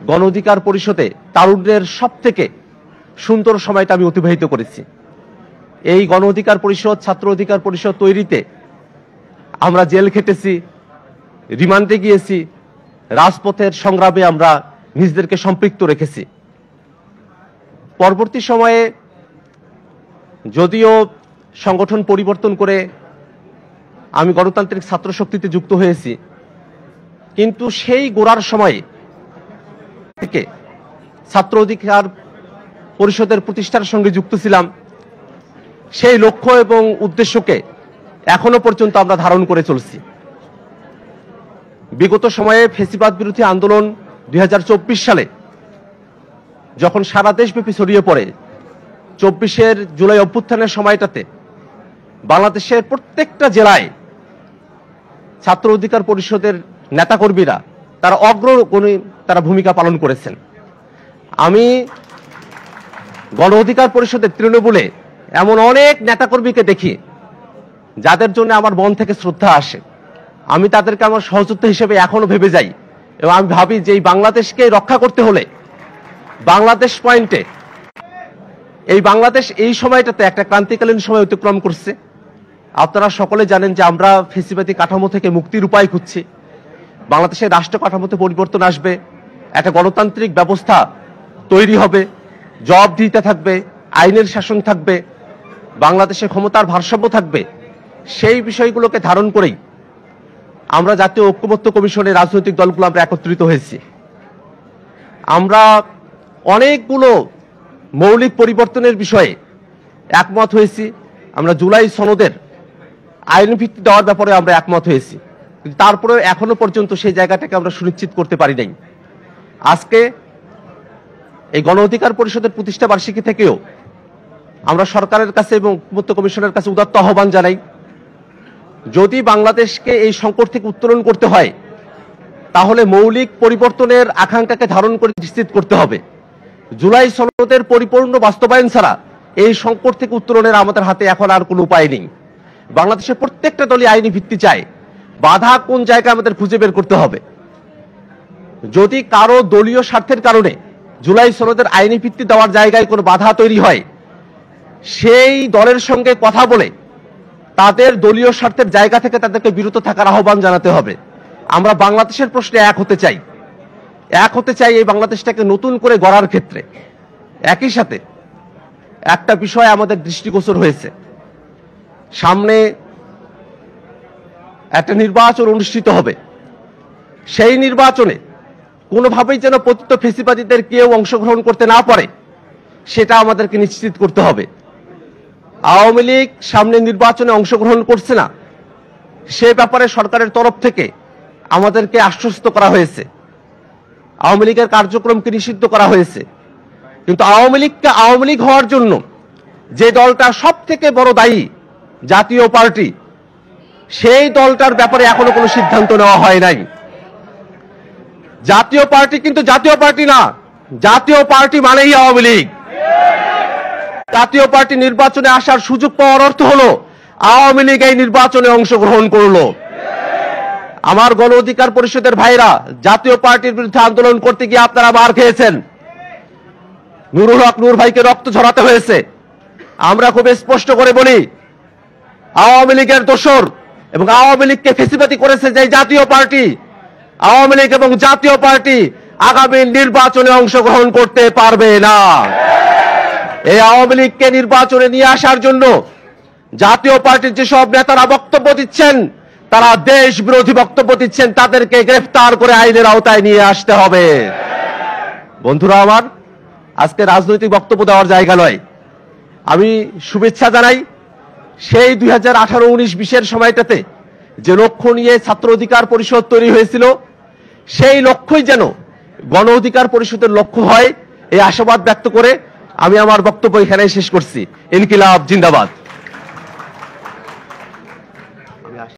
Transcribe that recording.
গণ অধিকার পরিষদে তারুণ্যের সবথেকে সুন্দর সময়টা আমি অতিবাহিত করেছি। এই গণ অধিকার পরিষদ, ছাত্র অধিকার পরিষদ তৈরিতে আমরা জেল খেটেছি, রিমান্ডে গিয়েছি, রাজপথের সংগ্রামে আমরা নিজেদেরকে সম্পৃক্ত রেখেছি। পরবর্তী সময়ে যদিও সংগঠন পরিবর্তন করে আমি গণতান্ত্রিক ছাত্র শক্তিতে যুক্ত হয়েছি, কিন্তু সেই গোড়ার সময়ে থেকে ছাত্র অধিকার পরিষদের প্রতিষ্ঠার সঙ্গে যুক্ত ছিলাম। সেই লক্ষ্য এবং উদ্দেশ্যকে এখনো পর্যন্ত আমরা ধারণ করে চলছি। বিগত সময়ে ফ্যাসিবাদ বিরোধী আন্দোলন 2024 সালে যখন সারা দেশব্যাপী ছড়িয়ে পড়ে, 24-এর জুলাই অভ্যুত্থানের সময়টাতে বাংলাদেশের প্রত্যেকটা জেলায় ছাত্র অধিকার পরিষদের নেতাকর্মীরা তারা অগ্রগণী ভূমিকা পালন করেছেন। আমি গণ অধিকার পরিষদের তৃণমূলে এমন অনেক নেতাকর্মীকে দেখি যাদের জন্য আমার মন থেকে শ্রদ্ধা আসে। আমি তাদেরকে আমার সহযোদ্ধা হিসেবে এখনো ভেবে যাই এবং আমি ভাবি যে এই বাংলাদেশকে রক্ষা করতে হলে বাংলাদেশ পয়েন্টে এই বাংলাদেশ এই সময়টাতে একটা ক্রান্তিকালীন সময় অতিক্রম করছে। আপনারা সকলে জানেন যে আমরা ফ্যাসিবাদী কাঠামো থেকে মুক্তির উপায় খুঁজছি। বাংলাদেশের রাষ্ট্র কাঠামোতে পরিবর্তন আসবে, একটা গণতান্ত্রিক ব্যবস্থা তৈরি হবে, জবাবদিহিতা থাকবে, আইনের শাসন থাকবে, বাংলাদেশে ক্ষমতার ভারসাম্য থাকবে। সেই বিষয়গুলোকে ধারণ করেই আমরা জাতীয় ঐক্যমত্য কমিশনের রাজনৈতিক দলগুলো আমরা একত্রিত হয়েছি। আমরা অনেকগুলো মৌলিক পরিবর্তনের বিষয়ে একমত হয়েছি। আমরা জুলাই সনদের আইন ভিত্তি দেওয়ার ব্যাপারে আমরা একমত হয়েছি, কিন্তু তারপরেও এখনো পর্যন্ত সেই জায়গাটাকে আমরা সুনিশ্চিত করতে পারি নাই। আজকে এই গণ অধিকার পরিষদের প্রতিষ্ঠা বার্ষিকী থেকেও আমরা সরকারের কাছে এবং ঐক্যমত্য কমিশনের কাছে উদাত্ত আহ্বান জানাই, যদি বাংলাদেশকে এই সংকট থেকে উত্তরণ করতে হয় তাহলে মৌলিক পরিবর্তনের আকাঙ্ক্ষাকে ধারণ করে নিশ্চিত করতে হবে। জুলাই সনদের পরিপূর্ণ বাস্তবায়ন ছাড়া এই সংকট থেকে উত্তরণের আমাদের হাতে এখন আর কোনো উপায় নেই। বাংলাদেশের প্রত্যেকটা দলই আইনি ভিত্তি চায়, বাধা কোন জায়গায় আমাদের খুঁজে বের করতে হবে। যদি কারো দলীয় স্বার্থের কারণে জুলাই সনদের আইনি ভিত্তি দেওয়ার জায়গায় কোনো বাধা তৈরি হয়, সেই দলের সঙ্গে কথা বলে তাদের দলীয় স্বার্থের জায়গা থেকে তাদেরকে বিরত থাকার আহ্বান জানাতে হবে। আমরা বাংলাদেশের প্রশ্নে এক হতে চাই এই বাংলাদেশটাকে নতুন করে গড়ার ক্ষেত্রে। একই সাথে একটা বিষয় আমাদের দৃষ্টিগোচর হয়েছে, সামনে একটা নির্বাচন অনুষ্ঠিত হবে। সেই নির্বাচনে কোনোভাবেই যেন পতিত ফ্যাসিবাদীদের কেউ অংশগ্রহণ করতে না পারে, সেটা আমাদেরকে নিশ্চিত করতে হবে। আওয়ামী লীগ সামনে নির্বাচনে অংশগ্রহণ করছে না, সে ব্যাপারে সরকারের তরফ থেকে আমাদেরকে আশ্বস্ত করা হয়েছে। আওয়ামী লীগের কার্যক্রমকে নিষিদ্ধ করা হয়েছে, কিন্তু আওয়ামী লীগকে আওয়ামী লীগ হওয়ার জন্য যে দলটা সব থেকে বড় দায়ী, জাতীয় পার্টি, সেই দলটার ব্যাপারে এখনো কোনো সিদ্ধান্ত নেওয়া হয় নাই। জাতীয় পার্টি কিন্তু জাতীয় পার্টি না, জাতীয় পার্টি মানেই আওয়ামী লীগ। জাতীয় পার্টি নির্বাচনে আসার সুযোগ পাওয়ার অর্থ হলো আওয়ামী লীগ এই নির্বাচনে অংশগ্রহণ করলো। আমার গণ অধিকার পরিষদের ভাইরা, জাতীয় পার্টির বিরুদ্ধে আন্দোলন করতে গিয়ে আপনারা মার খেয়েছেন, নুরুল হক নূর ভাইকে রক্ত ঝরাতে হয়েছে। আমরা খুব স্পষ্ট করে বলি, আওয়ামী লীগের দোসর এবং আওয়ামী লীগকে ফ্যাসিবাদী করেছে যে জাতীয় পার্টি, আওয়ামী লীগ এবং জাতীয় পার্টি আগামী নির্বাচনে অংশগ্রহণ করতে পারবে না। এই আওয়ামী লীগকে নির্বাচনে নিয়ে আসার জন্য জাতীয় পার্টির যেসব নেতারা বক্তব্য দিচ্ছেন, তারা দেশ বিরোধী বক্তব্য দিচ্ছেন, তাদেরকে গ্রেফতার করে আইনের আওতায় নিয়ে আসতে হবে। বন্ধুরা আমার, আজকে রাজনৈতিক বক্তব্য দেওয়ার জায়গা নয়। আমি শুভেচ্ছা জানাই সেই 2018-19-20 সময়টাতে যে লক্ষ্য নিয়ে ছাত্র অধিকার পরিষদ তৈরি হয়েছিল, সেই লক্ষ্যই যেন গণ অধিকার পরিষদের লক্ষ্য হয়, এই আশাবাদ ব্যক্ত করে আমি আমার বক্তব্য এখানে শেষ করছি। ইনকিলাব জিন্দাবাদ।